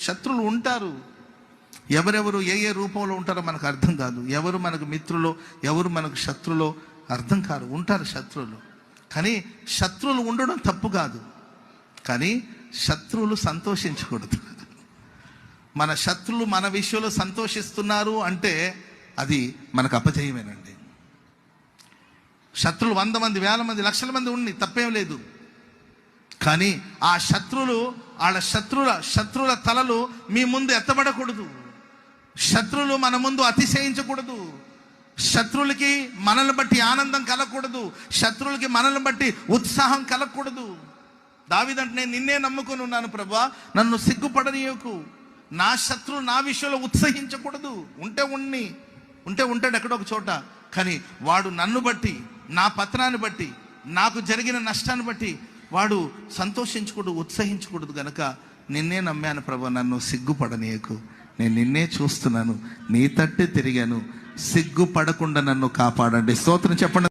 శత్రువులు ఉంటారు. ఎవరెవరు ఏ ఏ రూపంలో ఉంటారో మనకు అర్థం కాదు. ఎవరు మనకు మిత్రులో, ఎవరు మనకు శత్రులో అర్థం కాదు. ఉంటారు శత్రువులు. కానీ శత్రువులు ఉండడం తప్పు కాదు. కానీ శత్రువులు సంతోషించకూడదు. మన శత్రువులు మన విషయంలో సంతోషిస్తున్నారు అంటే అది మనకు అపజయమేనండి. శత్రువులు 100 మంది, 1000 మంది, లక్షల మంది ఉండి తప్పేం లేదు. కానీ ఆ శత్రువులు వాళ్ళ శత్రువుల తలలు మీ ముందు ఎత్తబడకూడదు. శత్రువులు మన ముందు అతిశయించకూడదు. శత్రువులకి మనల్ని బట్టి ఆనందం కలగకూడదు. శత్రువులకి మనల్ని బట్టి ఉత్సాహం కలగకూడదు. దావీదంటే, నేను నిన్నే నమ్ముకొని ఉన్నాను ప్రభువా, నన్ను సిగ్గుపడనీయకు. నా శత్రువు నా విషయంలో ఉత్సహించకూడదు. ఉంటే ఉంటాడు ఎక్కడో ఒక చోట. కానీ వాడు నన్ను బట్టి, నా పతనాన్ని బట్టి, నాకు జరిగిన నష్టాన్ని బట్టి వాడు సంతోషించకూడదు, ఉత్సహించకూడదు. గనక నిన్నే నమ్మాను ప్రభువా, నన్ను సిగ్గుపడనీయకు. నేను నిన్నే చూస్తున్నాను, నీ తట్టే తిరిగాను, సిగ్గుపడకుండా నన్ను కాపాడండి. స్తోత్రం చెప్పండి.